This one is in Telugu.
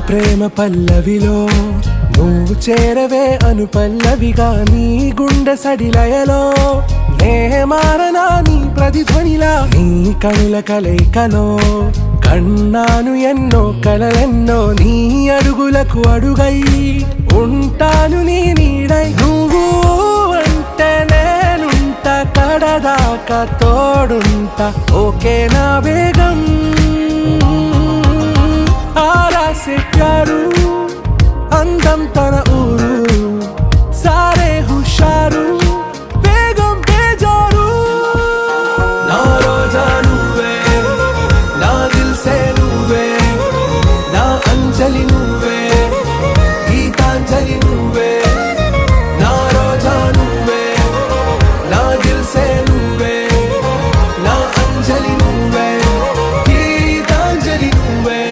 ప్రేమ పల్లవిలో నువ్వు చేరవే అను పల్లవిగా నీ గుండె సడిలయలో నే మారనా నీ ప్రతిధ్వనిలా నీ కనుల కలయికలో కన్నాను ఎన్నో కలలెన్నో నీ అడుగులకు అడుగై ఉంటాను నీ నీడై నువ్వు అంటే నేనుంట కడదాకా తోడుంటా ఓకే నా బేగం ఆరా से प्यारू అందం తన